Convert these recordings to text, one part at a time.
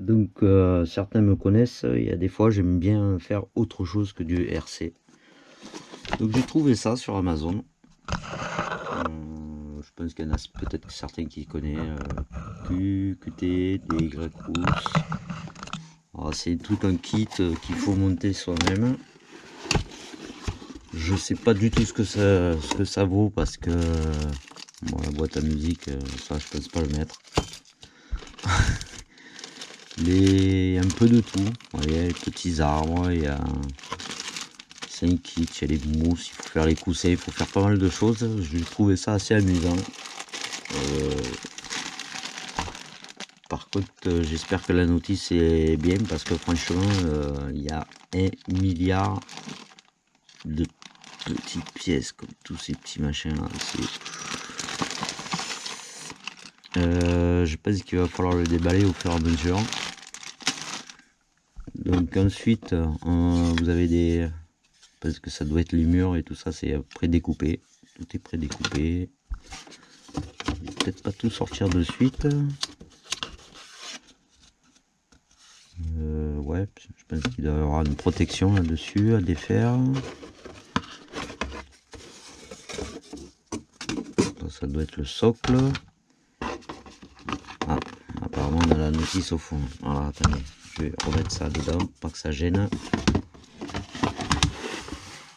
Donc certains me connaissent, il y a des fois j'aime bien faire autre chose que du RC. Donc j'ai trouvé ça sur Amazon. Je pense qu'il y en a peut-être certains qui connaissent. Q, QT, DY Rousse. C'est tout un kit qu'il faut monter soi-même. Je sais pas du tout ce que ça vaut parce que bon, la boîte à musique, ça je pense pas le mettre. Un peu de tout. Vous voyez, les petits arbres, il y a c'est un kit, il y a les mousses, il faut faire les coussins, il faut faire pas mal de choses. J'ai trouvé ça assez amusant. Par contre, j'espère que la notice est bien parce que franchement, il y a 1 milliard de petites pièces comme tous ces petits machins là. Je pense qu'il va falloir le déballer au fur et à mesure. Donc ensuite, vous avez des... Parce que ça doit être les murs et tout ça, c'est prédécoupé. Tout est prédécoupé. Je vais peut-être pas tout sortir de suite. Ouais, je pense qu'il doit y avoir une protection là-dessus à défaire. Ça doit être le socle. Ah, apparemment on a la notice au fond. Alors attendez, je vais remettre ça dedans, pas que ça gêne.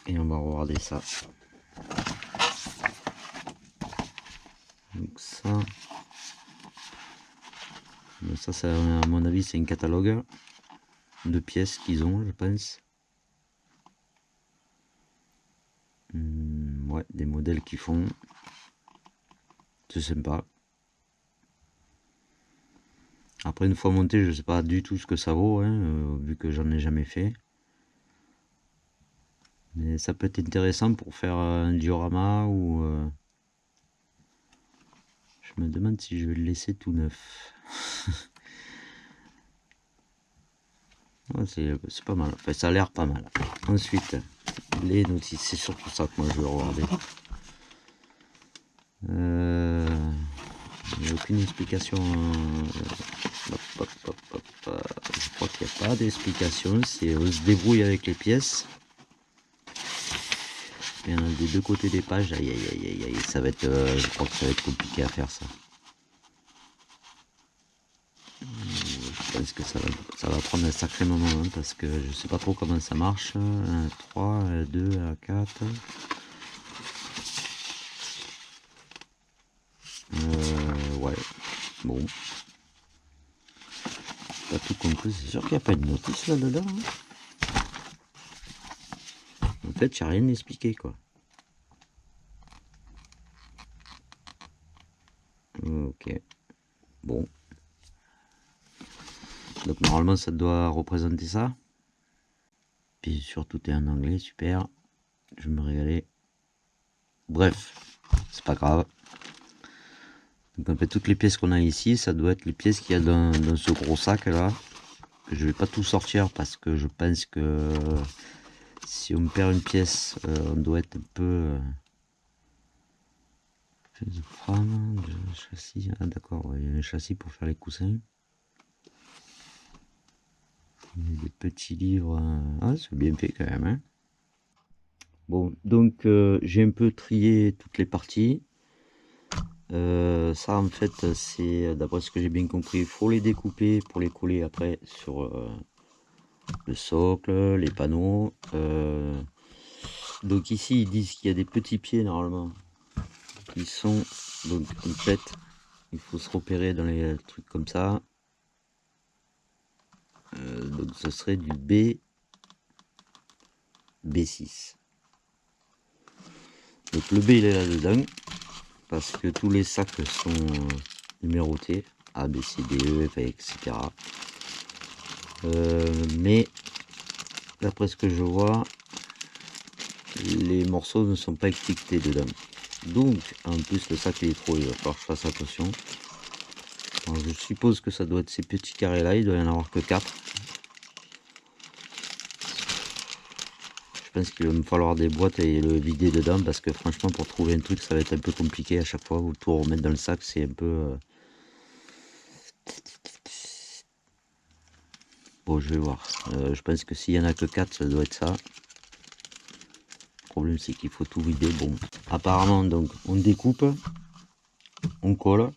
Et on va regarder ça. Donc ça, à mon avis c'est un catalogue de pièces qu'ils ont, je pense. Ouais, des modèles qu'ils font. C'est sympa. Après une fois monté, je sais pas du tout ce que ça vaut, hein, vu que j'en ai jamais fait. Mais ça peut être intéressant pour faire un diorama ou... Je me demande si je vais le laisser tout neuf. Ouais, c'est pas mal, enfin, ça a l'air pas mal. Ensuite, les notices, c'est surtout ça que moi je veux regarder. Il n'y a aucune explication. Je crois qu'il n'y a pas d'explication. C'est on se débrouille avec les pièces. Il y en a des deux côtés des pages. Aïe aïe aïe aïe aïe. Ça va être, je crois que ça va être compliqué à faire ça. Je pense que ça va prendre un sacré moment hein, parce que je sais pas trop comment ça marche. 1, 3, 2, 4. Ouais. Bon. Pas tout compris. C'est sûr qu'il n'y a pas de notice là-dedans. Hein. En fait, il n'y a rien expliqué quoi. Ok. Bon. Donc normalement ça doit représenter ça. Puis surtout est en anglais, super. Je vais me régaler. Bref, c'est pas grave. Donc en fait toutes les pièces qu'on a ici, ça doit être les pièces qu'il y a dans ce gros sac là. Je vais pas tout sortir parce que je pense que si on perd une pièce, on doit être un peu... de frame, de châssis. Ah d'accord, il y a un châssis pour faire les coussins. Il y a des petits livres. Ah, c'est bien fait quand même. Hein. Bon, donc j'ai un peu trié toutes les parties. Ça en fait c'est d'après ce que j'ai bien compris, il faut les découper pour les coller après sur le socle, les panneaux. Donc ici ils disent qu'il y a des petits pieds normalement qui sont donc en fait il faut se repérer dans les trucs comme ça. Donc ce serait du B6. Donc le B il est là dedans parce que tous les sacs sont numérotés A, B, C, D, E, F, etc. Mais d'après ce que je vois, les morceaux ne sont pas étiquetés dedans. Donc, en plus, le sac il est trop, il va falloir que je fasse attention. Alors, je suppose que ça doit être ces petits carrés là, il doit y en avoir que 4. Je pense qu'il va me falloir des boîtes et le vider dedans parce que franchement, pour trouver un truc, ça va être un peu compliqué à chaque fois. Vous tout remettre dans le sac, c'est un peu. Bon, je vais voir. Je pense que s'il y en a que 4, ça doit être ça. Le problème, c'est qu'il faut tout vider. Bon, apparemment, donc, on découpe, on colle,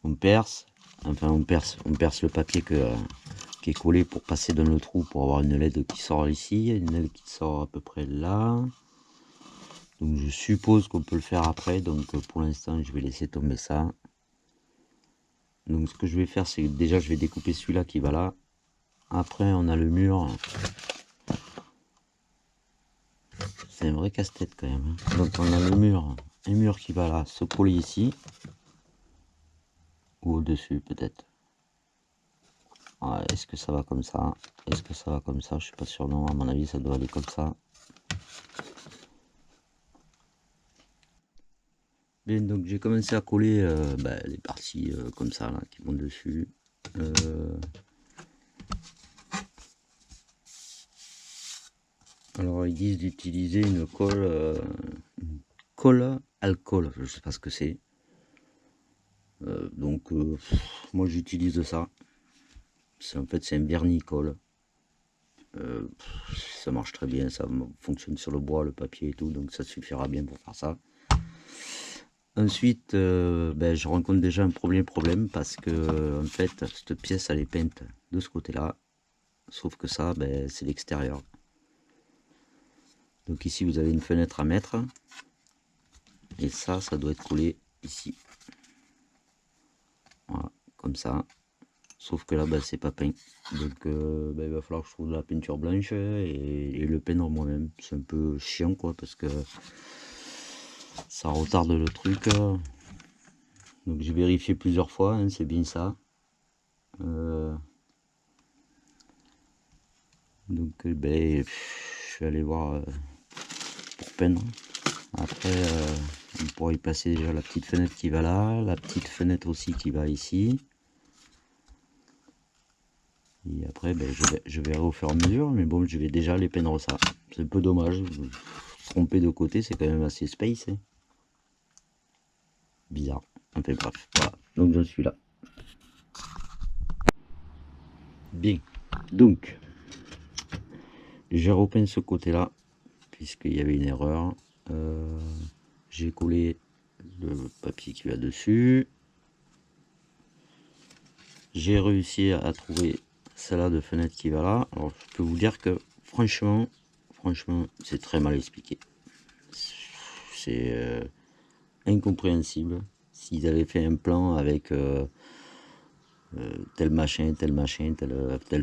on perce. Enfin, on perce le papier qui est collé pour passer dans le trou pour avoir une LED qui sort ici, une LED qui sort à peu près là. Donc, je suppose qu'on peut le faire après. Donc, pour l'instant, je vais laisser tomber ça. Donc, ce que je vais faire, c'est déjà, je vais découper celui-là qui va là. Après, on a le mur. C'est un vrai casse-tête quand même. Donc on a le mur, un mur qui va là se coller ici. Ou au-dessus peut-être. Est-ce que ça va comme ça? Est-ce que ça va comme ça? Je suis pas sûr, non, à mon avis ça doit aller comme ça. Bien, donc j'ai commencé à coller les parties comme ça là, qui vont dessus. Alors ils disent d'utiliser une colle alcool, je sais pas ce que c'est. Moi j'utilise ça. En fait c'est un vernis colle. Ça marche très bien, ça fonctionne sur le bois, le papier et tout, donc ça suffira bien pour faire ça. Ensuite, je rencontre déjà un premier problème parce que en fait cette pièce elle est peinte de ce côté là, sauf que ça c'est l'extérieur. Donc ici vous avez une fenêtre à mettre et ça doit être collé ici, voilà, comme ça. Sauf que là c'est pas peint, donc il va falloir que je trouve de la peinture blanche et le peindre moi-même. C'est un peu chiant quoi, parce que ça retarde le truc. Donc j'ai vérifié plusieurs fois, hein, c'est bien ça. Donc je suis allé voir pour peindre. Après on pourra y passer déjà la petite fenêtre qui va là, la petite fenêtre aussi qui va ici. Et après je verrai au fur et à mesure, mais bon, je vais déjà les peindre ça. C'est un peu dommage, tromper de côté, c'est quand même assez space, hein. Bizarre. Enfin bref, voilà, donc je suis là. Bien, donc j'ai repeint ce côté là puisqu'il y avait une erreur. J'ai collé le papier qui va dessus. J'ai réussi à trouver celle-là de fenêtre qui va là. Alors je peux vous dire que franchement c'est très mal expliqué. C'est incompréhensible. S'ils avaient fait un plan avec tel machin, telle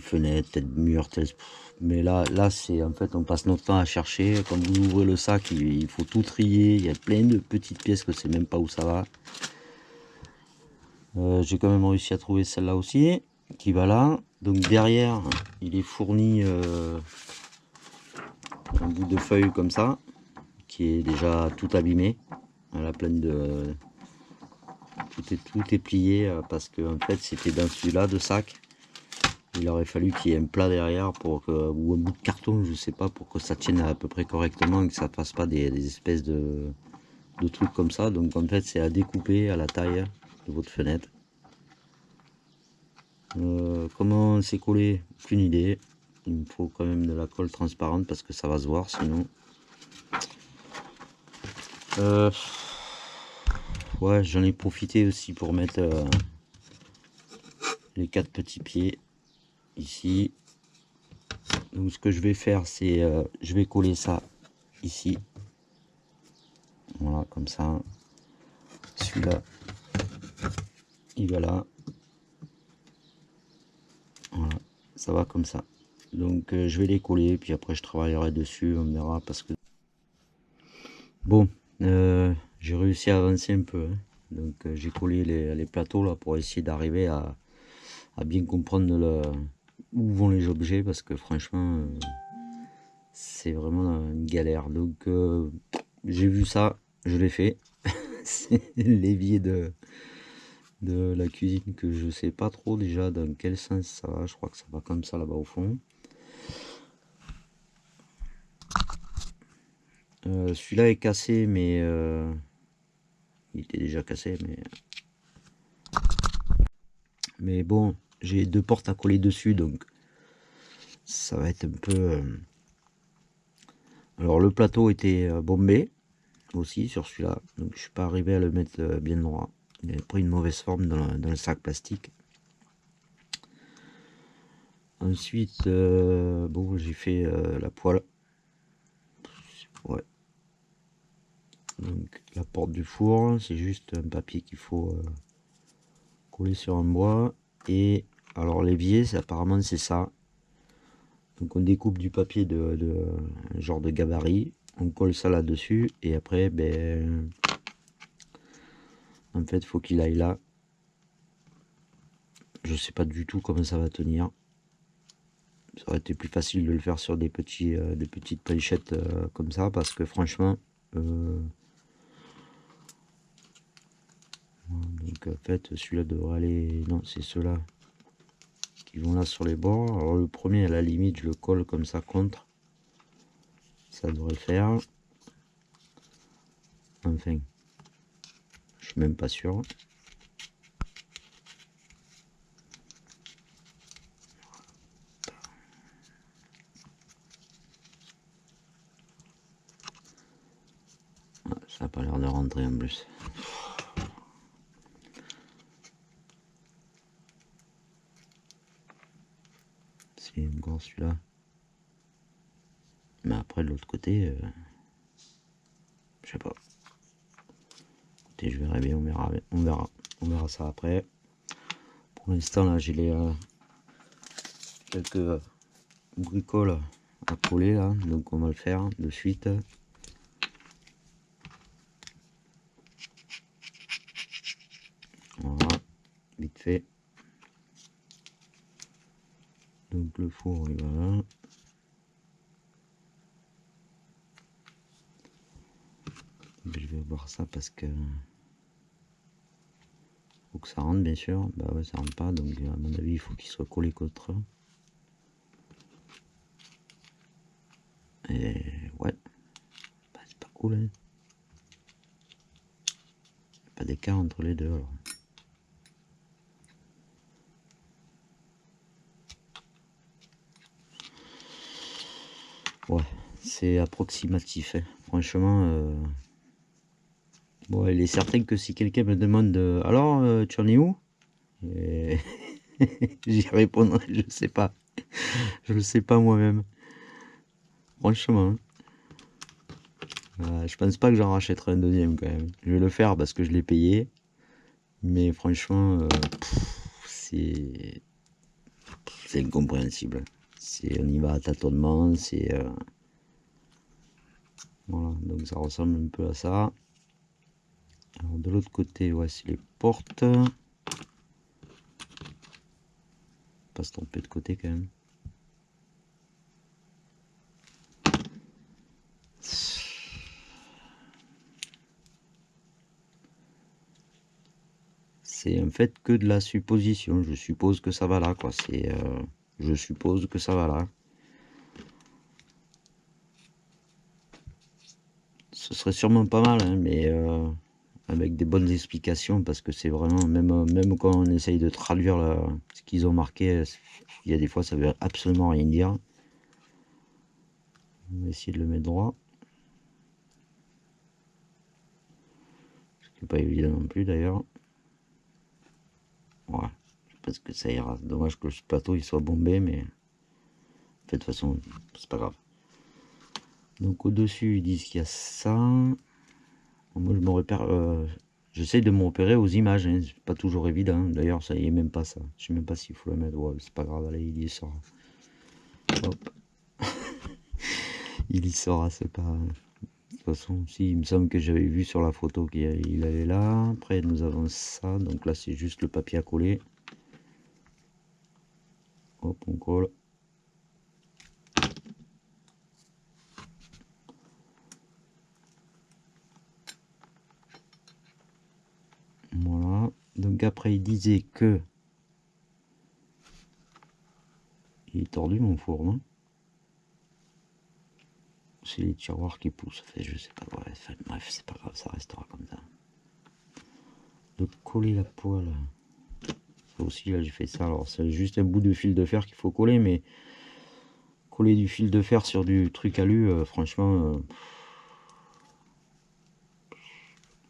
fenêtre, tel mur, mais là c'est en fait on passe notre temps à chercher. Quand vous ouvrez le sac, il faut tout trier, il y a plein de petites pièces que c'est même pas où ça va. J'ai quand même réussi à trouver celle-là aussi qui va là. Donc derrière il est fourni un bout de feuille comme ça qui est déjà tout abîmé. Elle a plein de tout est plié parce que en fait c'était dans celui-là de sac. Il aurait fallu qu'il y ait un plat derrière pour que, ou un bout de carton, je sais pas, pour que ça tienne à peu près correctement et que ça fasse pas des espèces de trucs comme ça. Donc en fait c'est à découper à la taille de votre fenêtre. Comment c'est collé, aucune idée. Il me faut quand même de la colle transparente parce que ça va se voir sinon. Ouais, j'en ai profité aussi pour mettre les 4 petits pieds ici. Donc ce que je vais faire c'est je vais coller ça ici, voilà, comme ça. Celui-là il va là, voilà, ça va comme ça. Donc je vais les coller puis après je travaillerai dessus, on verra, parce que bon, j'ai réussi à avancer un peu, hein. Donc j'ai collé les plateaux là pour essayer d'arriver à bien comprendre où vont les objets, parce que franchement c'est vraiment une galère. Donc j'ai vu ça, je l'ai fait. C'est l'évier de la cuisine que je sais pas trop déjà dans quel sens ça va. Je crois que ça va comme ça là-bas au fond. Celui-là est cassé, mais il était déjà cassé, mais bon, j'ai 2 portes à coller dessus, donc ça va être un peu... Alors le plateau était bombé aussi sur celui-là, donc je suis pas arrivé à le mettre bien droit. Il avait pris une mauvaise forme dans le sac plastique. Ensuite, bon, j'ai fait la poêle. Ouais. Donc la porte du four, c'est juste un papier qu'il faut coller sur un bois. Et alors l'évier, apparemment c'est ça. Donc on découpe du papier de un genre de gabarit, on colle ça là-dessus et après, ben, en fait, faut qu'il aille là. Je sais pas du tout comment ça va tenir. Ça aurait été plus facile de le faire sur des petites planchettes comme ça, parce que franchement, donc en fait, celui-là devrait aller. Non, c'est ceux-là qui vont là sur les bords. Alors le premier, à la limite, je le colle comme ça contre. Ça devrait le faire. Enfin, je suis même pas sûr. Ça n'a pas l'air de rentrer en plus. C'est encore celui-là. Mais après, de l'autre côté, je sais pas. Écoutez, je verrai bien, on verra ça après. Pour l'instant, là, j'ai les quelques bricoles à coller là, donc on va le faire de suite. Voilà, vite fait. Donc le four, il va là. Je vais voir ça parce que faut que ça rentre, bien sûr. Bah ouais, ça rentre pas, donc à mon avis, il faut qu'il soit collé contre. Et ouais, bah, c'est pas cool, hein. Pas d'écart entre les deux alors. Ouais, c'est approximatif, hein. Franchement, bon, il est certain que si quelqu'un me demande alors, tu en es où? Et j'y répondrai, je sais pas. Je le sais pas moi-même. Franchement, je pense pas que j'en rachèterai un deuxième quand même. Je vais le faire parce que je l'ai payé. Mais franchement, c'est incompréhensible. On y va à tâtonnement, voilà, donc ça ressemble un peu à ça. Alors de l'autre côté, ouais, c'est les portes. Pas se tromper de côté quand même. C'est en fait que de la supposition. Je suppose que ça va là, quoi. Je suppose que ça va là. Ce serait sûrement pas mal, hein, mais avec des bonnes explications, parce que c'est vraiment, même quand on essaye de traduire ce qu'ils ont marqué, il y a des fois ça veut absolument rien dire. On va essayer de le mettre droit. Ce qui n'est pas évident non plus d'ailleurs. Voilà, je pense que ça ira. Dommage que ce plateau il soit bombé, mais en fait, de toute façon, c'est pas grave. Donc au-dessus, ils disent qu'il y a ça. Moi, je me repère. J'essaye de me repérer aux images, hein. C'est pas toujours évident. D'ailleurs, ça y est même pas ça. Je sais même pas s'il faut le mettre. Ouais, c'est pas grave, allez, il y sort. Hop. Il y sera, c'est pas. De toute façon, si, il me semble que j'avais vu sur la photo qu'il allait là. Après, nous avons ça. Donc là, c'est juste le papier à coller. Hop, on colle. Voilà. Donc après, il disait que il est tordu mon four, non? C'est les tiroirs qui poussent. Enfin, je sais pas. Ouais, enfin, bref, c'est pas grave, ça restera comme ça. De coller la poêle Ça aussi, là, j'ai fait ça. Alors, c'est juste un bout de fil de fer qu'il faut coller, mais coller du fil de fer sur du truc alu, franchement,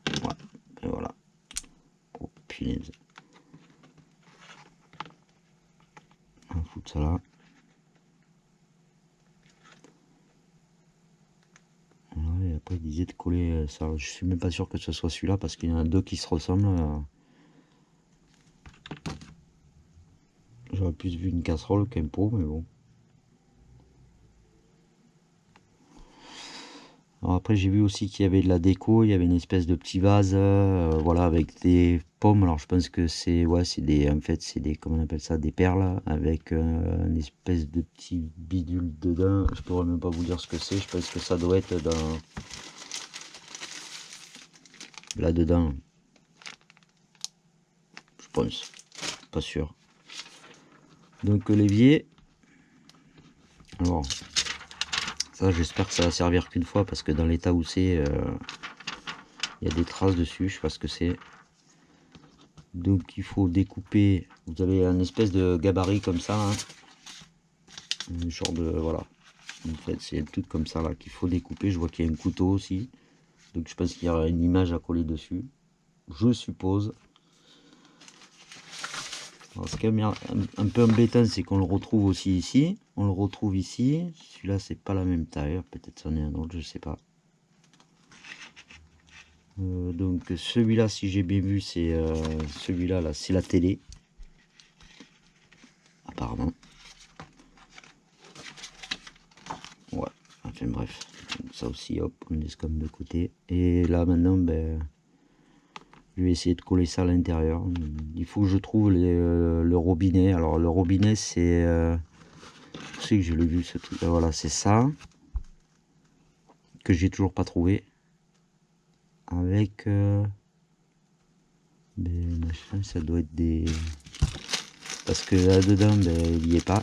ouais, et voilà. Oh, punaise. On va foutre ça là. Voilà, et après, il disait de coller ça. Je suis même pas sûr que ce soit celui-là parce qu'il y en a deux qui se ressemblent. J'aurais plus vu une casserole qu'un pot, mais bon. Alors après, j'ai vu aussi qu'il y avait de la déco, il y avait une espèce de petit vase, voilà, avec des pommes. Alors je pense que c'est, ouais, c'est des, en fait, c'est des, comment on appelle ça, des perles avec une espèce de petit bidule dedans. Je pourrais même pas vous dire ce que c'est. Je pense que ça doit être dans là-dedans. Je pense, pas sûr. Donc l'évier. Alors ça, j'espère que ça va servir qu'une fois parce que dans l'état où c'est, il y a des traces dessus. Je sais pas ce que c'est. Donc il faut découper, vous avez un espèce de gabarit comme ça, hein. Un genre de, voilà, en fait c'est un truc comme ça là qu'il faut découper. Je vois qu'il y a un couteau aussi, donc je pense qu'il y aura une image à coller dessus, je suppose. Alors, ce qui est un peu embêtant, c'est qu'on le retrouve aussi ici, on le retrouve ici. Celui-là c'est pas la même taille, peut-être c'en est un autre, je sais pas. Donc celui-là, si j'ai bien vu, c'est celui-là là, c'est la télé apparemment. Ouais, enfin bref, ça aussi, hop, on laisse comme de côté. Et là maintenant, ben, je vais essayer de coller ça à l'intérieur. Il faut que je trouve le robinet. Alors le robinet, c'est, je sais que je l'ai vu ce truc. Voilà, c'est ça que j'ai toujours pas trouvé. Avec ben, machin, ça doit être des, parce que là dedans, ben, il n'y est pas.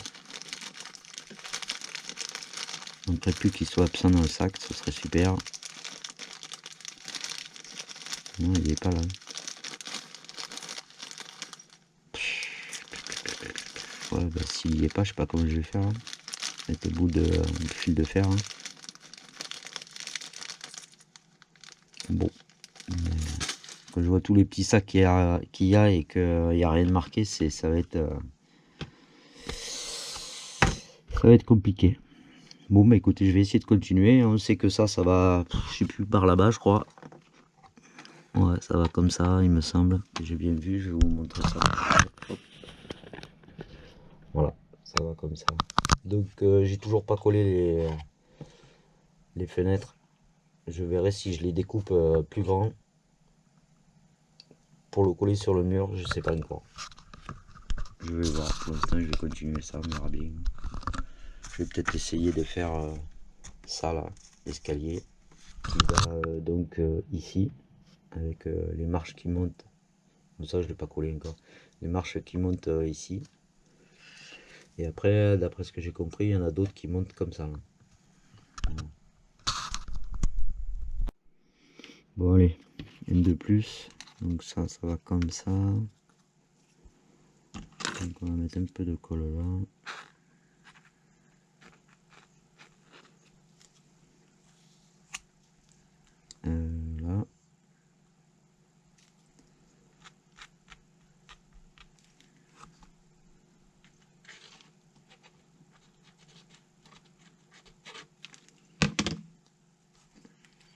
On ne plus qu'il soit absent dans le sac, ce serait super. Non, il est pas là. Ouais, bah, s'il n'y est pas, je sais pas comment je vais faire. Hein. Avec le bout de fil de fer. Hein. Bon. Quand je vois tous les petits sacs qu'il y a et qu'il n'y a rien de marqué, ça va être compliqué. Bon, bah écoutez, je vais essayer de continuer. On sait que ça va, je sais plus, par là-bas, je crois. Ouais, ça va comme ça, il me semble. J'ai bien vu, je vais vous montrer ça. Hop. Voilà, ça va comme ça. Donc, j'ai toujours pas collé les fenêtres. Je verrai si je les découpe plus grand pour le coller sur le mur, je sais pas encore. Je vais voir, pour l'instant je vais continuer ça, on verra bien. Je vais peut-être essayer de faire ça là, l'escalier qui va donc ici, avec les marches qui montent. Bon, ça je ne l'ai pas collé encore. Les marches qui montent ici. Et après, d'après ce que j'ai compris, il y en a d'autres qui montent comme ça. Là. Voilà. Bon allez, une de plus. Donc ça va comme ça. Donc on va mettre un peu de colle là. Là.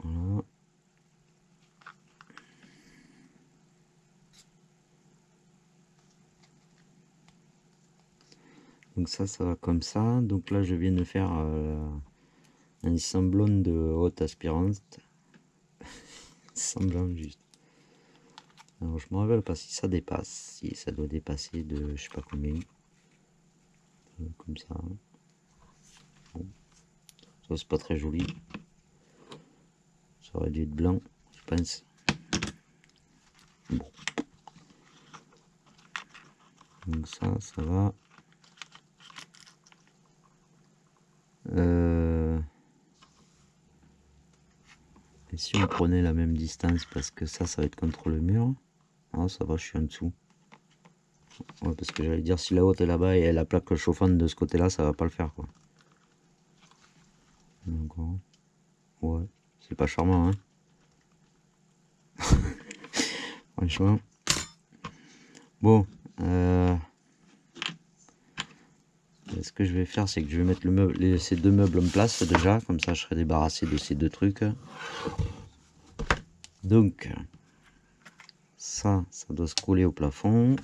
Voilà. Donc ça va comme ça. Donc là, je viens de faire un semblant de haute aspirante. Semblant juste. Alors je me rappelle pas si ça dépasse. Si ça doit dépasser de je sais pas combien. Comme ça. Bon. Ça c'est pas très joli. Ça aurait dû être blanc, je pense. Bon. Donc ça va. Et si on prenait la même distance, parce que ça va être contre le mur. Ah, ça va, je suis en dessous. Ouais, parce que j'allais dire, si la haute est là-bas et la plaque chauffante de ce côté-là, ça va pas le faire, quoi. D'accord. Ouais, c'est pas charmant, hein. Franchement. Bon, ce que je vais faire, c'est que je vais mettre ces deux meubles en place déjà, comme ça je serai débarrassé de ces deux trucs. Donc, ça doit se coller au plafond.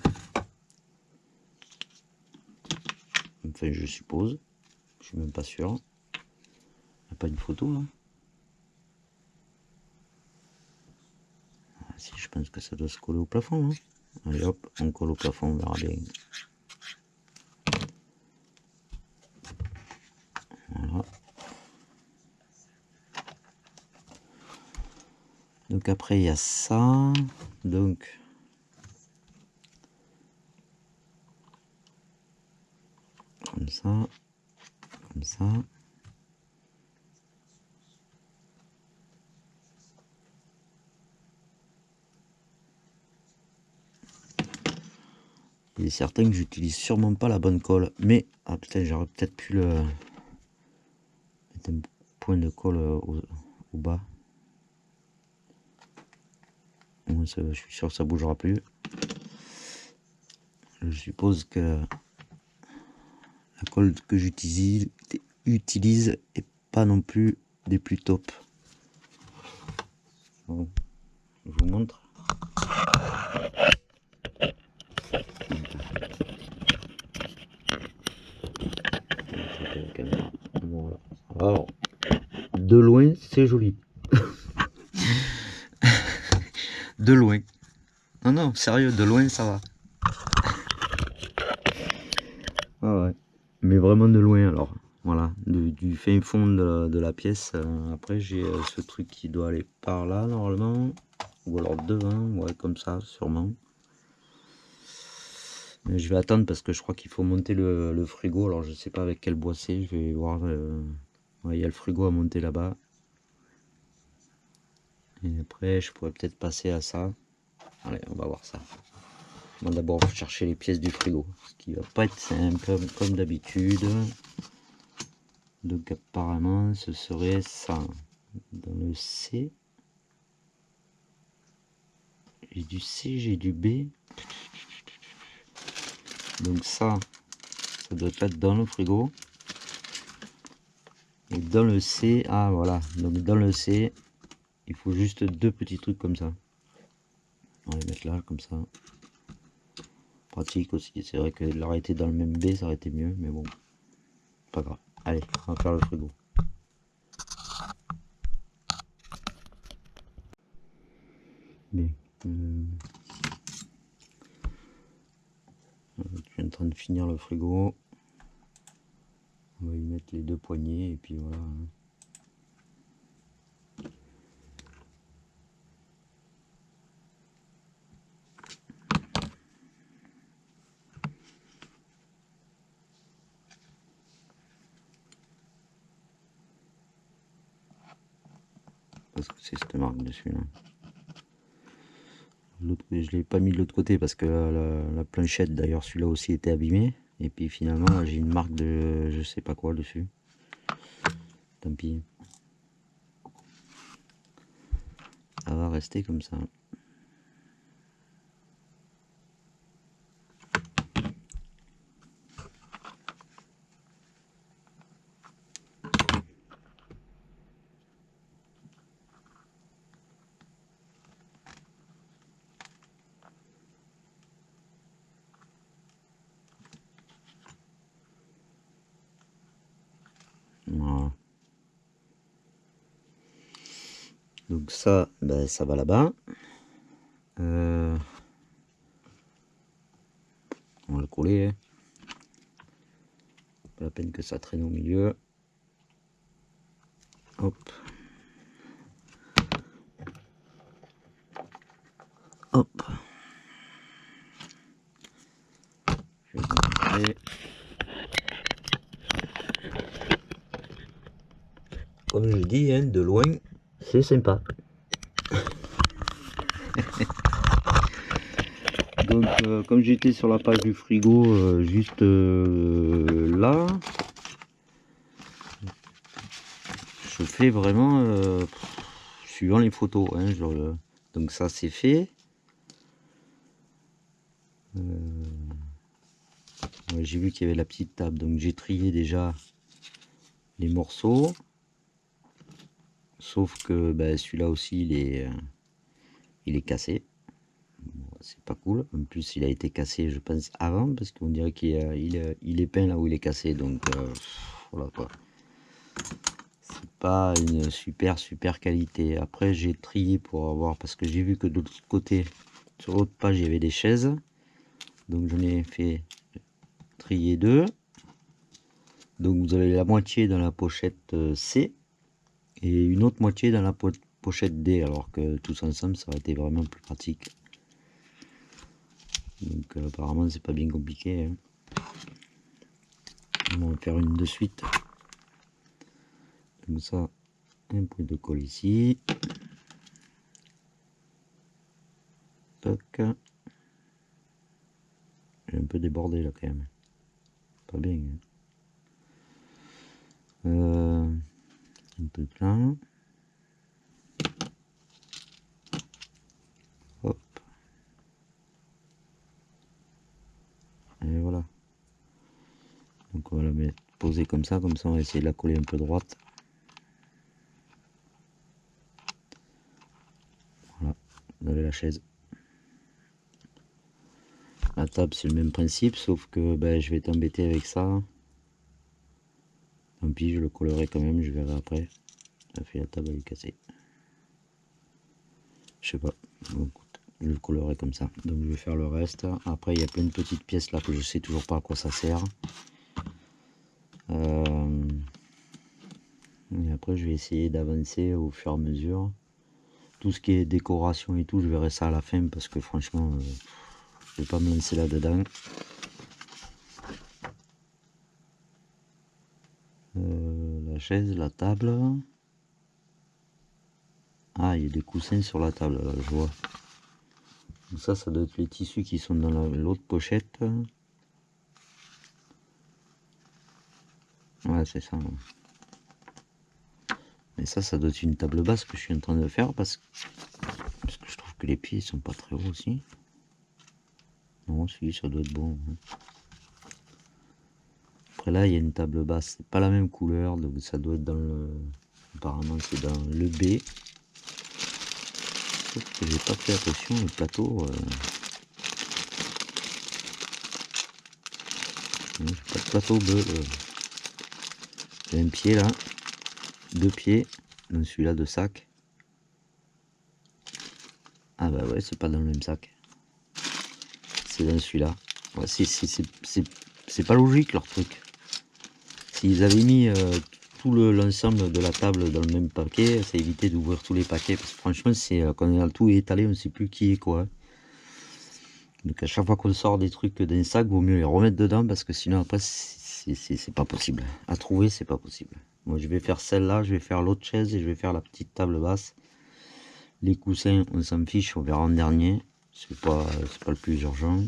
Enfin, je suppose. Je suis même pas sûr. Il n'y a pas une photo là. Ah, si, je pense que ça doit se coller au plafond. Hein. Allez hop, on colle au plafond, on verra bien. Voilà. Donc après il y a ça. Donc comme ça, comme ça. Il est certain que j'utilise sûrement pas la bonne colle, mais ah putain, j'aurais peut-être pu le mettre un point de colle au bas. Moi, je suis sûr que ça bougera plus. Je suppose que la colle que j'utilise est pas non plus des plus top. Bon, je vous montre. Voilà. Alors, de loin, c'est joli. De loin. Non, non, sérieux, de loin, ça va. Ah ouais. Mais vraiment de loin, alors. Voilà, du fin fond de la pièce. Après, j'ai ce truc qui doit aller par là, normalement. Ou alors devant, ouais, comme ça, sûrement. Mais je vais attendre parce que je crois qu'il faut monter le frigo. Alors, je sais pas avec quel bois c'est. Je vais voir. Ouais, il y a le frigo à monter là-bas. Et après, je pourrais peut-être passer à ça. Allez, on va voir ça. On va d'abord chercher les pièces du frigo. Ce qui va pas être simple, comme d'habitude. Donc, apparemment, ce serait ça. Dans le C. J'ai du C, j'ai du B. Donc ça doit être dans le frigo. Et dans le C, ah voilà. Donc dans le C, il faut juste deux petits trucs comme ça. On va les mettre là, comme ça. Pratique aussi. C'est vrai que l'arrêter dans le même B, ça aurait été mieux. Mais bon, pas grave. Allez, on va faire le frigo. Bien. Je suis en train de finir le frigo. On va y mettre les deux poignées et puis voilà. Parce que c'est cette marque dessus là. Je l'ai pas mis de l'autre côté parce que la planchette d'ailleurs celui-là aussi était abîmé. Et puis finalement j'ai une marque de je sais pas quoi dessus. Tant pis. Ça va rester comme ça. Voilà. Donc ça, ben, ça va là-bas. On va le coller. Pas la peine que ça traîne au milieu. Hop. Hop. Je vais vous montrer. Comme je dis, hein, de loin, c'est sympa. Donc comme j'étais sur la page du frigo, juste là, je fais vraiment suivant les photos, hein, donc ça c'est fait. Ouais, j'ai vu qu'il y avait la petite table, donc j'ai trié déjà les morceaux, sauf que ben, celui-là aussi il est cassé. Bon, c'est pas cool. En plus il a été cassé je pense avant, parce qu'on dirait qu'il est peint là où il est cassé, donc voilà quoi. C'est pas une super qualité. Après j'ai trié pour avoir, parce que j'ai vu que de l'autre côté, sur l'autre page, il y avait des chaises, donc j'en ai fait trier deux. Donc vous avez la moitié dans la pochette C et une autre moitié dans la pochette D, alors que tous ensemble ça aurait été vraiment plus pratique. Donc apparemment c'est pas bien compliqué, hein. On va faire une de suite. Comme ça, un point de colle ici. Toc. J'ai un peu débordé là quand même. Pas bien, hein. Un peu là. Hop. Et voilà. Donc on va la mettre posée comme ça on va essayer de la coller un peu droite. Voilà, vous avez la chaise. La table c'est le même principe, sauf que ben, je vais t'embêter avec ça. Tant pis, je le collerai quand même, je verrai après. Ça fait la table elle est cassée. Je sais pas. Bon, écoute, je le collerai comme ça. Donc je vais faire le reste. Après il y a plein de petites pièces là que je sais toujours pas à quoi ça sert. Et après je vais essayer d'avancer au fur et à mesure. Tout ce qui est décoration et tout, je verrai ça à la fin, parce que franchement, je vais pas me lancer là-dedans. La chaise, la table. Ah, il y a des coussins sur la table, là, je vois. Donc ça doit être les tissus qui sont dans l'autre pochette. Ouais, c'est ça. Mais ça doit être une table basse que je suis en train de faire, parce que je trouve que les pieds sont pas très hauts aussi. Non, si, ça doit être bon. Après là, il y a une table basse, c'est pas la même couleur, donc ça doit être dans le... Apparemment, c'est dans le B. Sauf que j'ai pas fait attention, le plateau... j'ai pas de plateau bleu. J'ai un pied là, deux pieds, dans celui-là de sac. Ah bah ouais, c'est pas dans le même sac. C'est dans celui-là. Ouais, c'est pas logique leur truc. S'ils avaient mis tout l'ensemble de la table dans le même paquet, ça évitait d'ouvrir tous les paquets. Parce que franchement, c'est quand on a tout étalé, on ne sait plus qui est quoi. Donc à chaque fois qu'on sort des trucs d'un sac, vaut mieux les remettre dedans, parce que sinon après c'est pas possible. À trouver, c'est pas possible. Moi je vais faire celle-là, je vais faire l'autre chaise et je vais faire la petite table basse. Les coussins, on s'en fiche, on verra en dernier. C'est pas le plus urgent.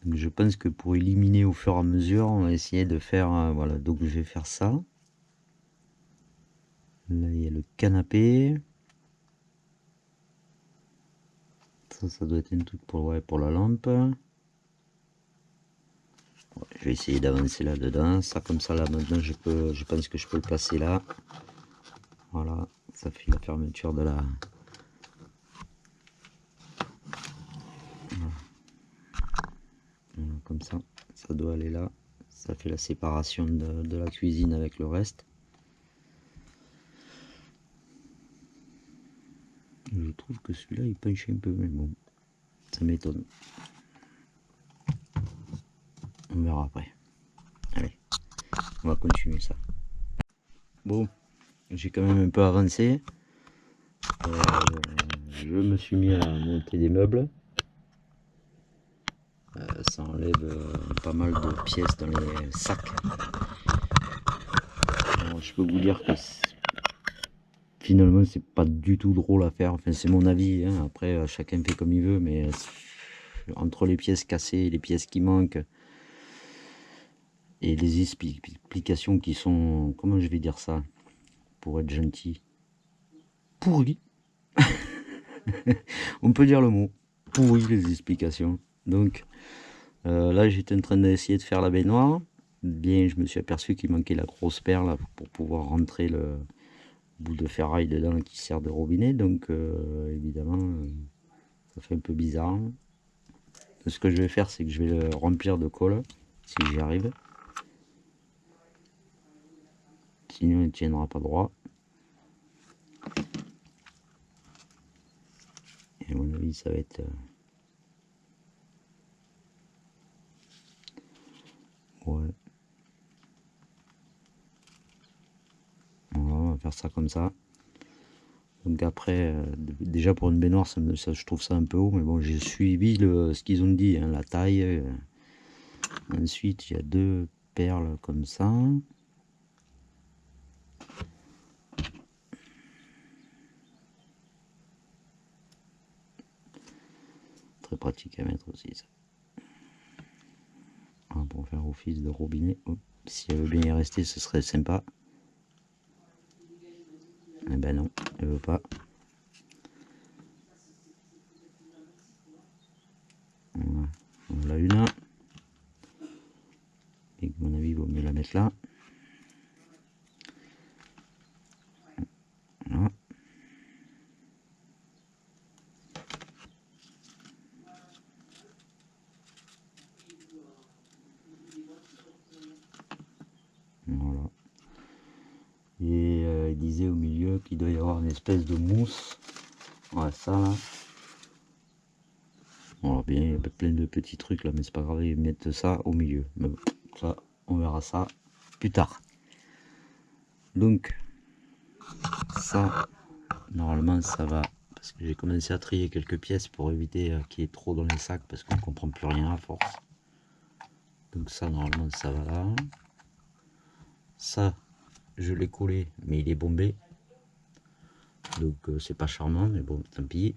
Donc je pense que pour éliminer au fur et à mesure, on va essayer de faire... voilà, donc je vais faire ça. Là, il y a le canapé. Ça doit être un truc pour, ouais, pour la lampe. Ouais, je vais essayer d'avancer là-dedans. Ça, comme ça, là, maintenant, je pense que je peux le placer là. Voilà, ça fait la fermeture de la... Voilà. Voilà, comme ça doit aller là. Ça fait la séparation de la cuisine avec le reste. Je trouve que celui-là, il penche un peu, mais bon, ça m'étonne. On verra après. Allez, on va continuer ça. Bon, j'ai quand même un peu avancé. Je me suis mis à monter des meubles. Ça enlève pas mal de pièces dans les sacs. Alors, je peux vous dire que finalement c'est pas du tout drôle à faire, enfin c'est mon avis, hein. Après chacun fait comme il veut, mais entre les pièces cassées, les pièces qui manquent et les explications qui sont, comment je vais dire ça pour être gentil, pourries. On peut dire le mot pourri, les explications. Donc là j'étais en train d'essayer de faire la baignoire. Bien, je me suis aperçu qu'il manquait la grosse perle pour pouvoir rentrer le bout de ferraille dedans qui sert de robinet. Donc évidemment ça fait un peu bizarre. Ce que je vais faire, c'est que je vais le remplir de colle si j'y arrive. Sinon il ne tiendra pas droit. Et à mon avis ça va être ouais. On va faire ça comme ça. Donc après, déjà pour une baignoire, ça, je trouve ça un peu haut, mais bon, j'ai suivi ce qu'ils ont dit, hein, la taille. Ensuite, il y a 2 perles comme ça. Très pratique à mettre aussi, ça. Pour faire office de robinet. Oh, si elle veut bien y rester, ce serait sympa. Eh ben non, elle veut pas. Voilà, on l'a une. Et à mon avis, il vaut mieux la mettre là. Voilà. Voilà. Et il disait au milieu qu'il doit y avoir une espèce de mousse. Ouais, ça là. Alors bien, il y a plein de petits trucs là, mais c'est pas grave, ils mettent ça au milieu. Mais bon, ça, on verra ça plus tard. Donc, ça, normalement, ça va. Parce que j'ai commencé à trier quelques pièces pour éviter qu'il y ait trop dans les sacs, parce qu'on comprend plus rien à force. Donc ça, normalement, ça va là. Ça, je l'ai collé, mais il est bombé. Donc c'est pas charmant, mais bon, tant pis.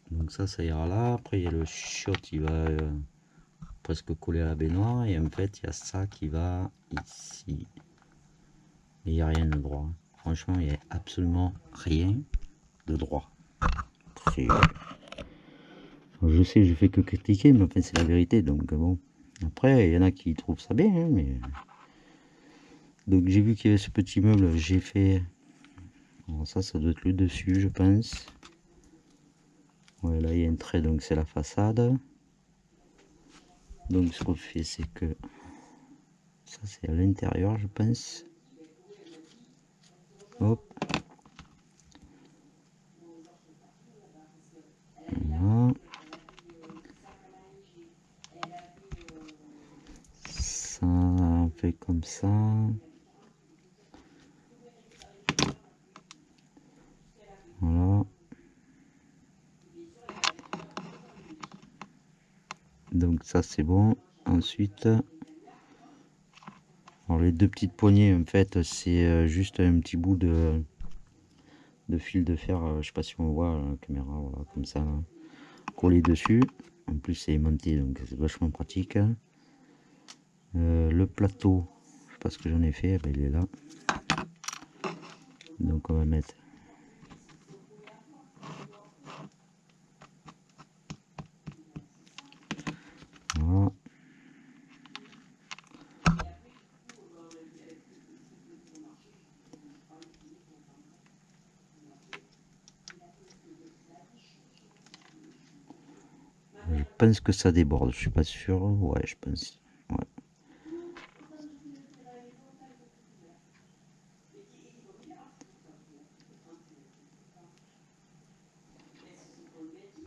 Donc ça ira là. Après, il y a le chiotte, il va presque coller à la baignoire. Et en fait, il y a ça qui va ici. Il n'y a rien de droit. Franchement, il n'y a absolument rien de droit. Je sais, je fais que critiquer, mais enfin, c'est la vérité. Donc bon. Après, il y en a qui trouvent ça bien, hein, mais. Donc j'ai vu qu'il y avait ce petit meuble, j'ai fait. Alors ça doit être le dessus, je pense. Ouais, là, il y a un trait, donc c'est la façade. Donc ce qu'on fait, c'est que. Ça, c'est à l'intérieur, je pense. Hop. Voilà. Ça, on fait comme ça. Voilà. Donc ça, c'est bon. Ensuite, alors les 2 petites poignées, en fait, c'est juste un petit bout de fil de fer. Je sais pas si on voit à la caméra, voilà, comme ça, collé dessus. En plus, c'est aimanté, donc c'est vachement pratique. Le plateau, je sais pas ce que j'en ai fait, ben, il est là. Donc on va mettre voilà. Je pense que ça déborde, je suis pas sûr. Ouais, je pense. Ouais.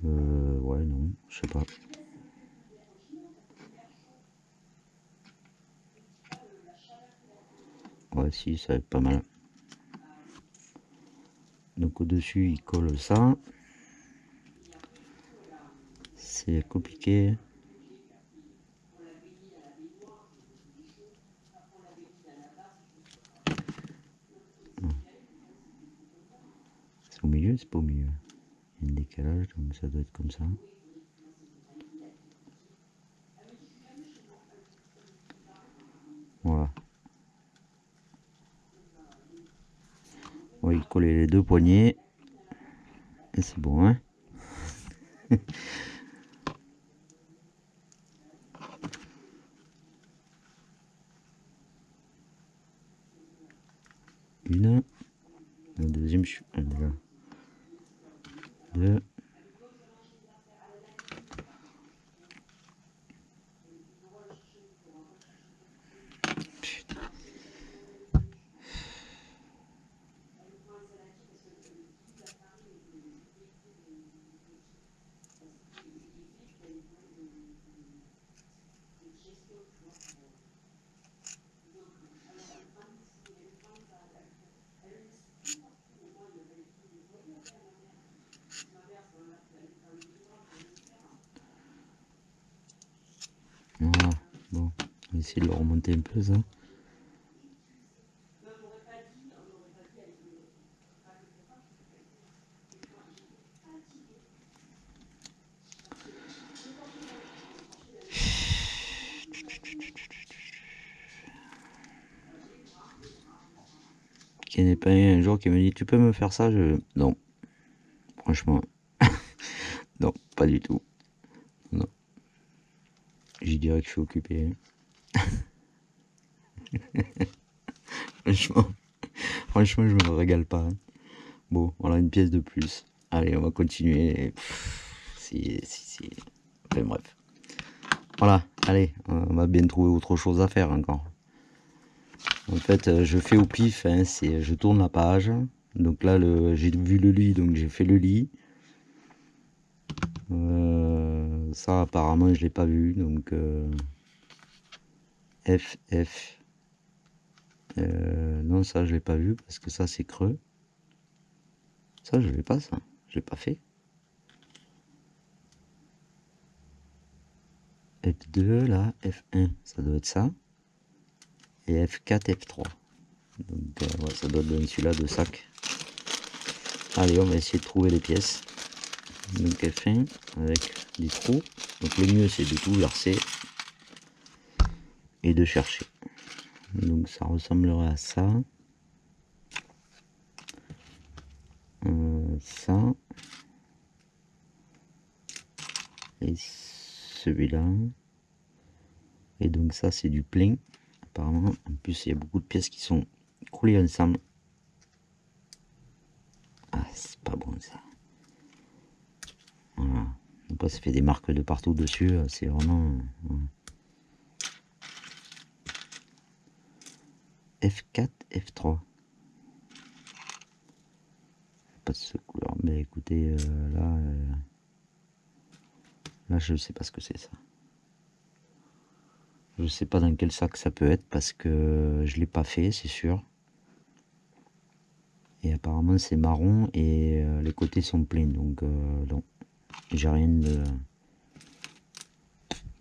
Ouais, non, je sais pas. Ouais, si, ça va être pas mal. Donc au-dessus, il colle ça. C'est compliqué. milieu, c'est pas au milieu. Il y a un décalage, donc ça doit être comme ça. Voilà. On va y coller les deux poignées. Et c'est bon, hein. Une. La deuxième, je suis déjà. Deux. Putain. Voilà. Bon, on va essayer de le remonter un peu, ça. Qu'il n'y en ait pas un jour qui me dit tu peux me faire ça, non, franchement, non, pas du tout. Non. Je dirais que je suis occupé. Franchement, franchement, je me régale pas. Bon, voilà une pièce de plus. Allez, on va continuer. Si. Enfin bref. Voilà, allez, on va bien trouver autre chose à faire encore. En fait, je fais au pif, hein, je tourne la page. Donc là, j'ai vu le lit, donc j'ai fait le lit. Ça, apparemment, je l'ai pas vu, donc F. Non, ça, je l'ai pas vu parce que ça, c'est creux. Ça, je l'ai pas, ça. Je l'ai pas fait. F2, là, F1, ça doit être ça. Et F4, F3. Donc, ouais, ça doit être celui-là de sac. Allez, on va essayer de trouver les pièces. Donc F1 avec des trous. Donc le mieux, c'est de tout verser et de chercher. Donc ça ressemblerait à ça. Ça. Et celui-là. Et donc ça, c'est du plein. Apparemment, en plus, il y a beaucoup de pièces qui sont collées ensemble. Ah, c'est pas bon ça. Voilà. Après, ça fait des marques de partout dessus. C'est vraiment... F4, F3. Pas de ce couleur. Mais écoutez, là, je sais pas ce que c'est ça. Je sais pas dans quel sac ça peut être parce que je l'ai pas fait, c'est sûr. Et apparemment c'est marron et les côtés sont pleins, donc non, j'ai rien de...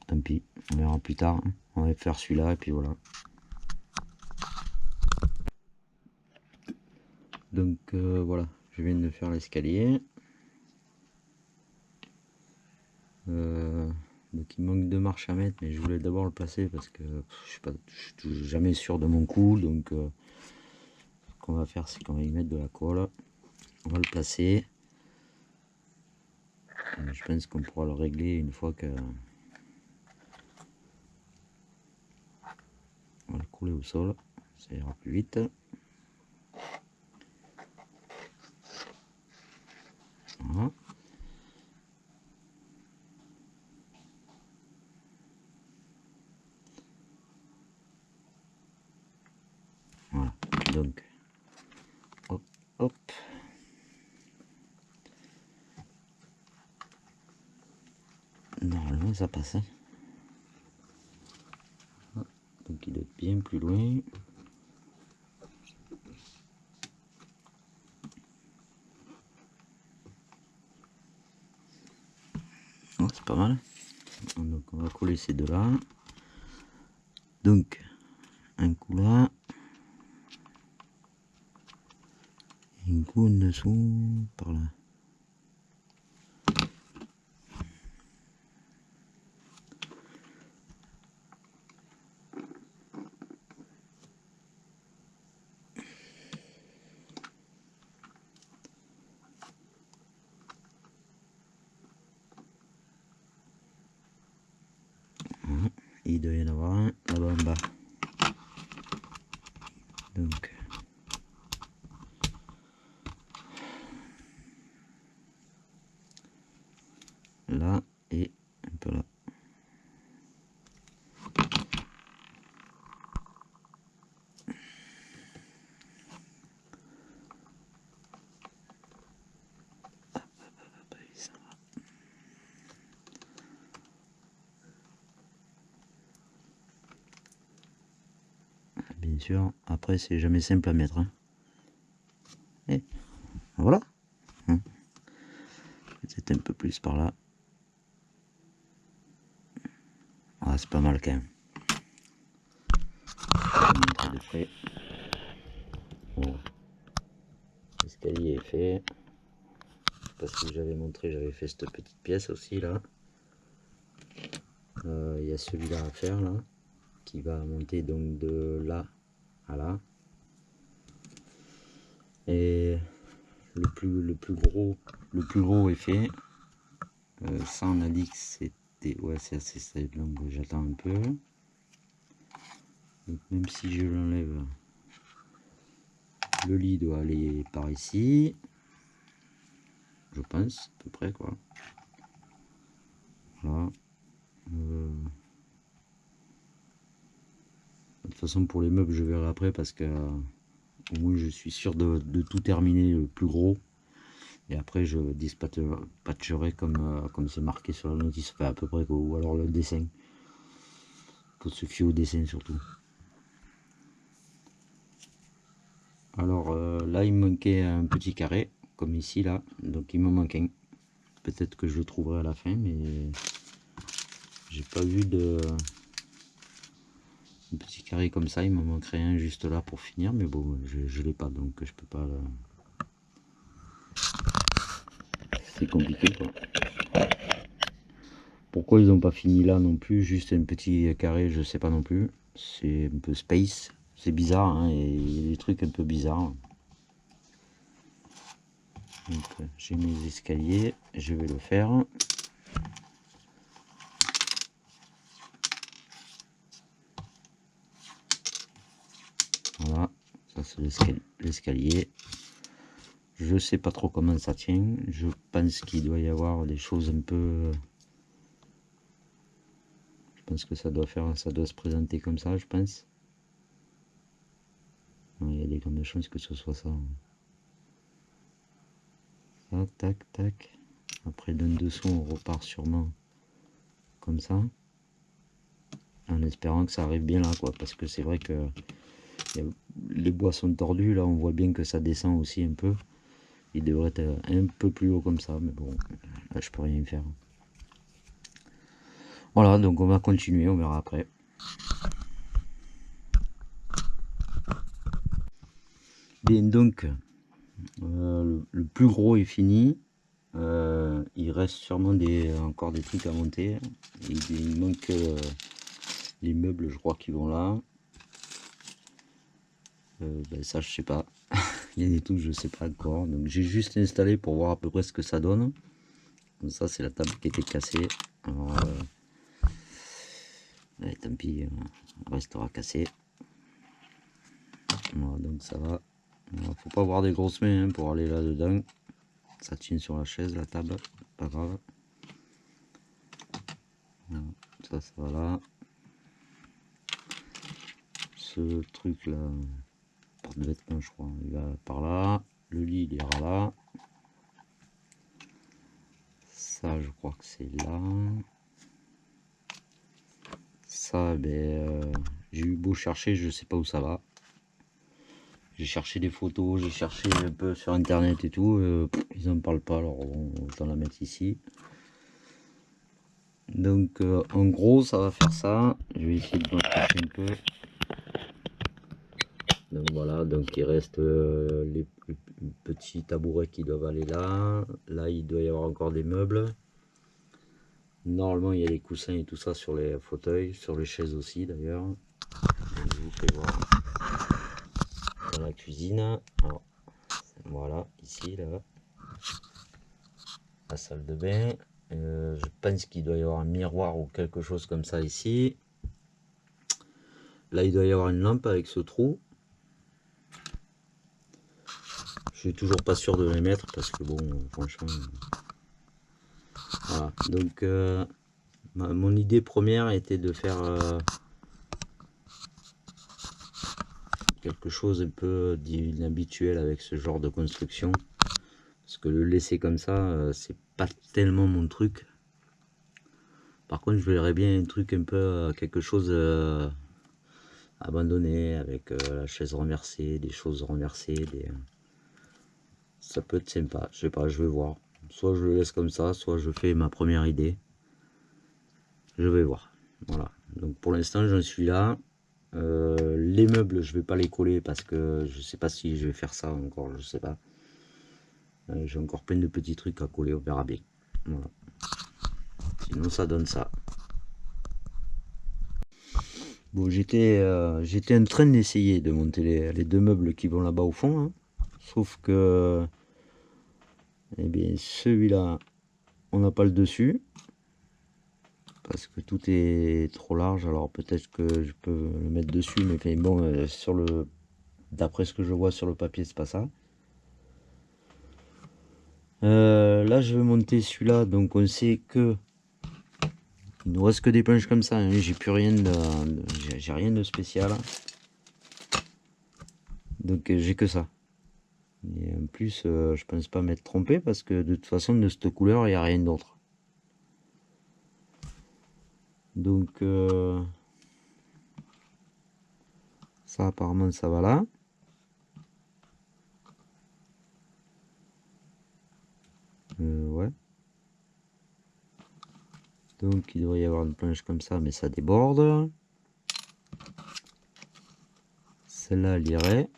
Tant pis, on verra plus tard. On va faire celui-là et puis voilà. Donc voilà, je viens de faire l'escalier. Donc il manque 2 marches à mettre, mais je voulais d'abord le placer parce que je suis jamais sûr de mon coup. Donc ce qu'on va faire, c'est qu'on va y mettre de la colle. On va le placer. Je pense qu'on pourra le régler une fois que... On va le couler au sol, ça ira plus vite. Voilà. Voilà, donc hop, hop. Normalement ça passe. Donc il doit être bien plus loin. Oh, c'est pas mal. Donc on va coller ces deux là. Donc un coup là. Et un coup en dessous, par là. Voilà. Il doit y en avoir un là-bas en bas. Donc là et un peu là. Bien sûr, après c'est jamais simple à mettre. Hein. Et voilà. Hein. C'est un peu plus par là. Ah, c'est pas mal quand même. De près. Bon. L'escalier est fait. Parce que j'avais montré, j'avais fait cette petite pièce aussi là. Il y a celui-là à faire là, qui va monter donc de là à là. Et le plus gros est fait. Ça on a dit que c'était, ouais, c'est assez stable, donc j'attends un peu. Donc même si je l'enlève, le lit doit aller par ici, je pense à peu près quoi. Voilà. De toute façon pour les meubles je verrai après parce que au moins je suis sûr de tout terminer le plus gros. Et après je dispatcherai comme c'est marqué sur la notice, enfin à peu près, ou alors le dessin. Faut se fier au dessin surtout. Alors là il me manquait un petit carré, comme ici là, donc il me manque un. Peut-être que je le trouverai à la fin, mais j'ai pas vu de un petit carré comme ça, il me manquerait un juste là pour finir, mais bon je l'ai pas, donc je peux pas. C'est compliqué quoi. Pourquoi ils n'ont pas fini là non plus, juste un petit carré, je sais pas non plus. C'est un peu space, c'est bizarre, hein, et il y a des trucs un peu bizarres. Donc j'ai mes escaliers, je vais le faire. Voilà, ça c'est l'escalier. Je sais pas trop comment ça tient, je pense qu'il doit y avoir des choses un peu... Je pense que ça doit se présenter comme ça, je pense. Il y a des grandes chances que ce soit ça. Ça, tac, tac. Après d'un dessous, on repart sûrement comme ça. En espérant que ça arrive bien là, quoi. Parce que c'est vrai que les bois sont tordus, là on voit bien que ça descend aussi un peu. Il devrait être un peu plus haut comme ça, mais bon, là je peux rien faire. Voilà, donc on va continuer, on verra après. Bien, donc le plus gros est fini. Il reste sûrement encore des trucs à monter. Il manque les meubles, je crois, qui vont là. Ben ça je sais pas. Il y a des trucs je sais pas encore. Donc j'ai juste installé pour voir à peu près ce que ça donne. Donc ça c'est la table qui était cassée. Alors allez, tant pis, on restera cassé. Voilà, donc ça va. Alors, faut pas avoir des grosses mains hein, pour aller là dedans. Ça tient sur la chaise, la table, pas grave. Voilà, ça va là. Ce truc là, porte de vêtements je crois, il va par là. Le lit il ira là. Ça je crois que c'est là. Ça ben j'ai eu beau chercher, je sais pas où ça va. J'ai cherché des photos, j'ai cherché un peu sur internet et tout, ils en parlent pas, alors autant la mettre ici. Donc en gros ça va faire ça. Je vais essayer de m'en un peu. Donc voilà, donc il reste les petits tabourets qui doivent aller là. Là, il doit y avoir encore des meubles. Normalement, il y a les coussins et tout ça sur les fauteuils, sur les chaises aussi d'ailleurs. Je vous fais voir dans la cuisine. Alors, voilà, ici, là, la salle de bain. Je pense qu'il doit y avoir un miroir ou quelque chose comme ça ici. Là, il doit y avoir une lampe avec ce trou. Je suis toujours pas sûr de les mettre parce que bon, franchement. Voilà. Donc, mon idée première était de faire quelque chose un peu d'inhabituel avec ce genre de construction. Parce que le laisser comme ça, c'est pas tellement mon truc. Par contre, je verrais bien un truc un peu, quelque chose abandonné avec la chaise renversée, des choses renversées. Ça peut être sympa, je sais pas, je vais voir. Soit je le laisse comme ça, soit je fais ma première idée. Je vais voir. Voilà. Donc pour l'instant, j'en suis là. Les meubles, je vais pas les coller parce que je sais pas si je vais faire ça encore, je sais pas. J'ai encore plein de petits trucs à coller, on verra bien. Voilà. Sinon, ça donne ça. Bon, j'étais en train d'essayer de monter les deux meubles qui vont là-bas au fond, hein. Sauf que, eh bien, celui-là, on n'a pas le dessus. Parce que tout est trop large. Alors peut-être que je peux le mettre dessus, mais enfin, bon, d'après ce que je vois sur le papier, c'est pas ça. Là, je vais monter celui-là, donc on sait que il nous reste que des planches comme ça, hein. J'ai plus rien j'ai rien de spécial. Donc j'ai que ça. Et en plus, je pense pas m'être trompé parce que de toute façon, de cette couleur, il n'y a rien d'autre. Donc ça, apparemment, ça va là. Ouais. Donc il devrait y avoir une planche comme ça, mais ça déborde. Celle-là, elle irait.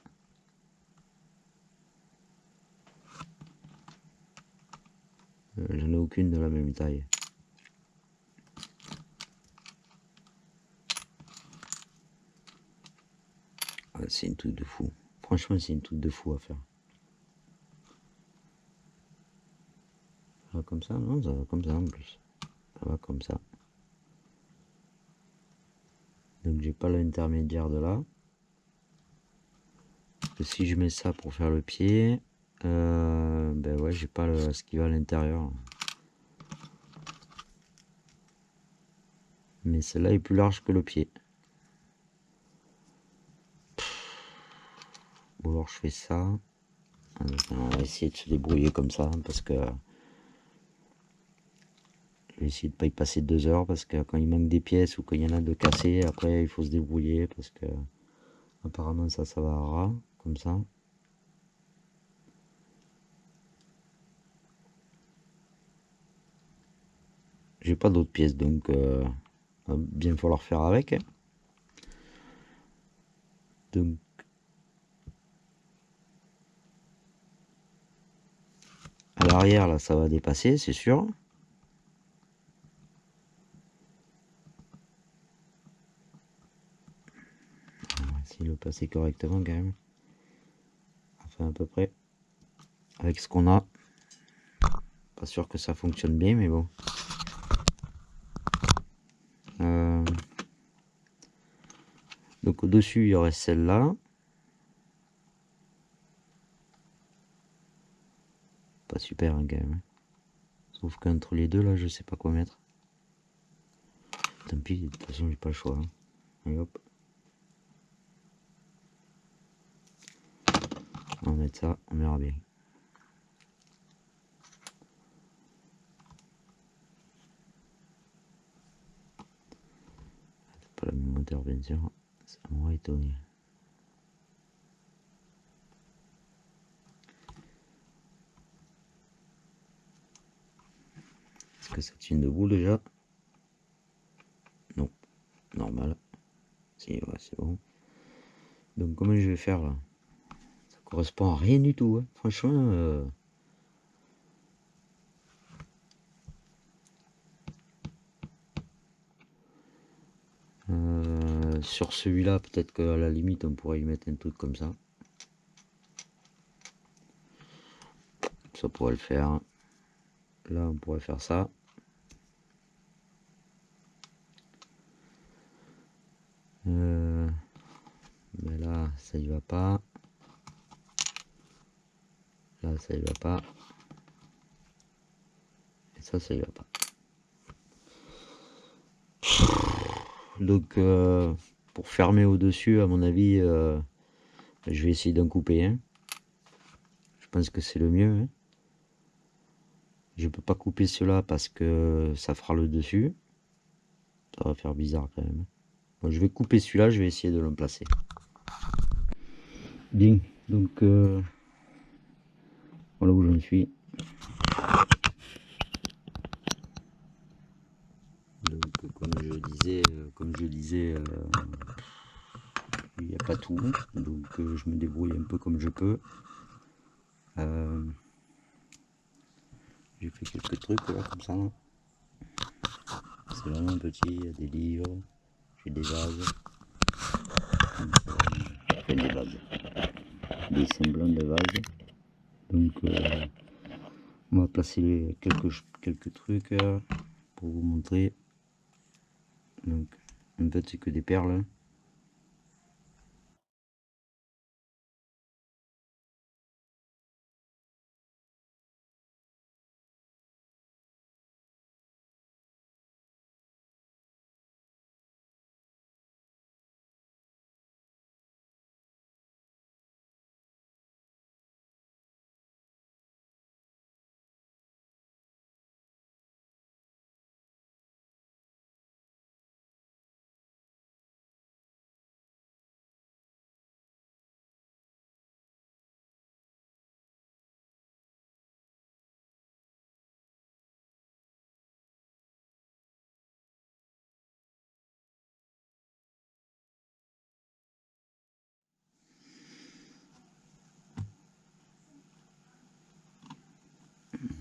J'en ai aucune de la même taille. Ouais, c'est une truc de fou. Franchement, c'est une truc de fou à faire. Ça va comme ça? Non, ça va comme ça en plus. Ça va comme ça. Donc j'ai pas l'intermédiaire de là. Parce que si je mets ça pour faire le pied, ben ouais, j'ai pas ce qui va à l'intérieur. Mais celle-là est plus large que le pied. Ou alors je fais ça. On va essayer de se débrouiller comme ça parce que je vais essayer de pas y passer 2 heures parce que quand il manque des pièces ou qu'il y en a de cassées, après il faut se débrouiller parce que apparemment ça va à ras comme ça. J'ai pas d'autres pièces donc va bien falloir faire avec, hein. Donc à l'arrière là ça va dépasser, c'est sûr. On va essayer de le passer correctement quand même. Enfin à peu près. Avec ce qu'on a. Pas sûr que ça fonctionne bien mais bon. Donc au-dessus il y aurait celle-là. Pas super hein, quand même. Sauf qu'entre les deux là je sais pas quoi mettre. Tant pis, de toute façon j'ai pas le choix, hein. Et hop. On va mettre ça, on verra bien. C'est pas la même intervention, ça m'aurait étonné. Est-ce que ça tient debout déjà? Non, normal. Si, ouais, c'est bon. Donc comment je vais faire là? Ça correspond à rien du tout, hein. Franchement. Sur celui-là, peut-être qu'à la limite, on pourrait y mettre un truc comme ça. Ça pourrait le faire. Là, on pourrait faire ça. Mais là, ça y va pas. Là, ça y va pas. Et ça y va pas. Donc, pour fermer au-dessus, à mon avis, je vais essayer d'en couper un. Je pense que c'est le mieux. Hein. Je peux pas couper cela parce que ça fera le dessus. Ça va faire bizarre quand même. Bon, je vais couper celui-là, je vais essayer de le placer. Bien, donc voilà où j'en suis. Donc comme je disais, il n'y a pas tout, donc je me débrouille un peu comme je peux. J'ai fait quelques trucs là comme ça. C'est vraiment petit, il y a des livres, j'ai des vases. Enfin, des vases. Des semblants de vases. Donc on va placer quelques trucs pour vous montrer. Donc en fait c'est que des perles.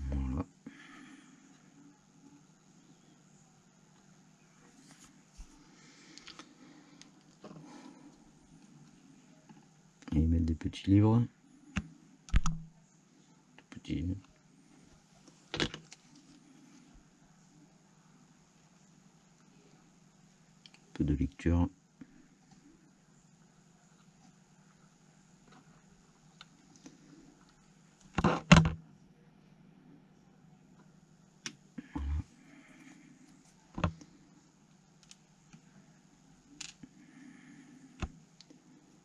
Voilà. Et mettre des petits livres. Tout petits. Peu de lecture.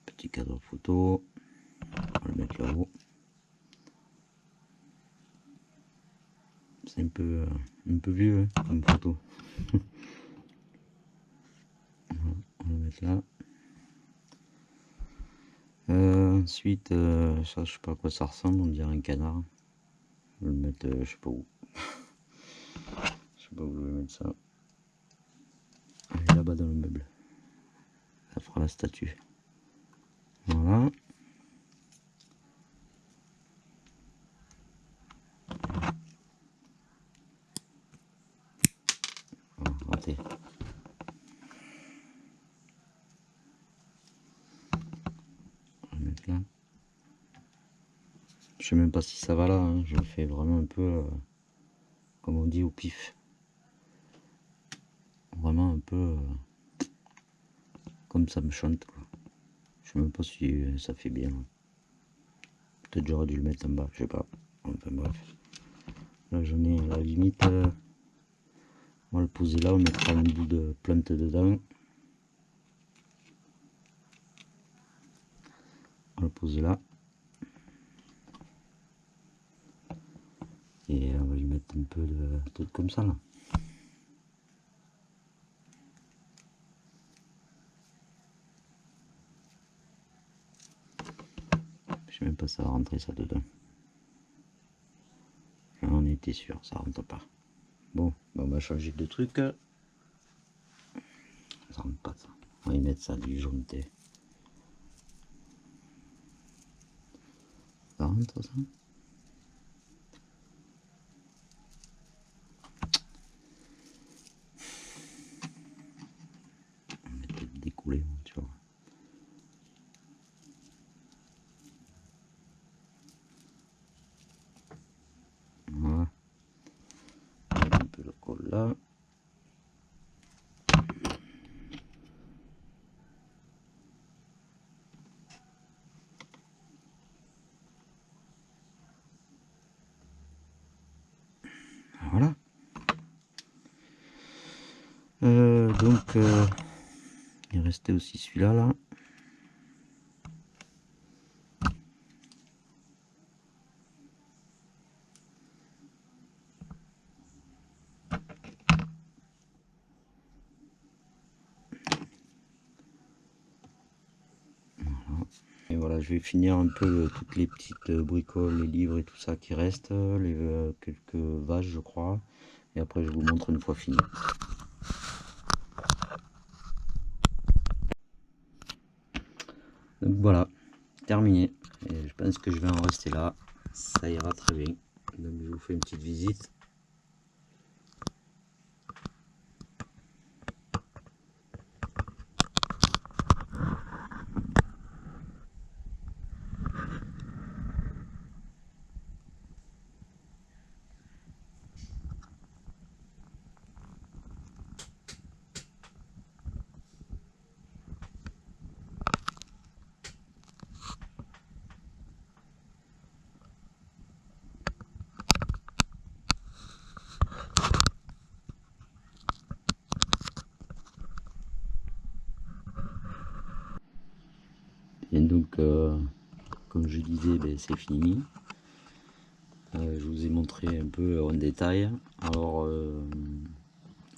Petit cadre photo. On va le mettre là-haut. C'est un peu vieux hein, comme photo. Voilà, on va le mettre là. Ensuite, ça je sais pas à quoi ça ressemble, on dirait un canard. Je vais le mettre, je sais pas où. Je sais pas où je vais mettre ça. Allez, là-bas dans le meuble. Ça fera la statue. Voilà. Oh, raté. On va mettre là. Je sais même pas si ça va là, hein. Je le fais vraiment un peu, comme on dit, au pif. Vraiment un peu comme ça me chante, quoi. Je sais même pas si ça fait bien. Peut-être j'aurais dû le mettre en bas, je sais pas. Enfin bref. Là j'en ai à la limite. On va le poser là, on mettra un bout de plante dedans. On va le poser là. Et on va lui mettre un peu de trucs comme ça là. Je sais même pas si ça va rentrer ça dedans. J'en étais sûr, ça rentre pas. Bon, on va changer de truc. Ça rentre pas ça. On va y mettre ça, du jaune thé. rentre ça. On va peut-être découler, tu vois. Voilà. Un peu le colle là. Voilà. Donc il restait aussi celui-là là. Et voilà, je vais finir un peu toutes les petites bricoles, les livres et tout ça qui restent, les quelques vaches je crois, et après je vous montre une fois fini. Donc voilà, terminé. Et je pense que je vais en rester là, ça ira très bien. Donc je vous fais une petite visite. Et donc, comme je disais, ben, c'est fini. Je vous ai montré un peu en détail. Alors,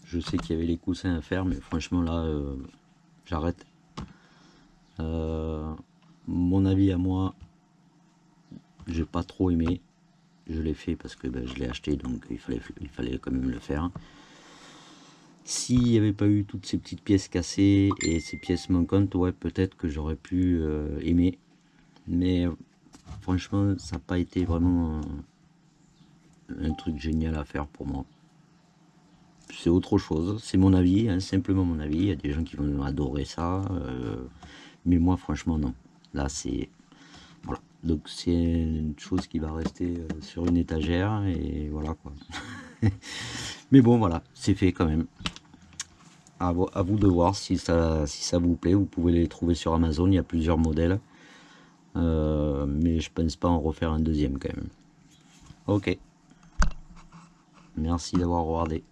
je sais qu'il y avait les coussins à faire, mais franchement là, j'arrête. Mon avis à moi, j'ai pas trop aimé. Je l'ai fait parce que ben, je l'ai acheté, donc il fallait quand même le faire. S'il n'y avait pas eu toutes ces petites pièces cassées et ces pièces manquantes, ouais, peut-être que j'aurais pu aimer. Mais franchement, ça n'a pas été vraiment un truc génial à faire pour moi. C'est autre chose, c'est mon avis, hein, simplement mon avis. Il y a des gens qui vont adorer ça, mais moi, franchement, non. Là, c'est voilà. Donc c'est une chose qui va rester sur une étagère et voilà quoi. Mais bon, voilà, c'est fait quand même. À vous de voir si ça vous plaît. Vous pouvez les trouver sur Amazon, il y a plusieurs modèles. Mais je pense pas en refaire un deuxième quand même. Ok. Merci d'avoir regardé.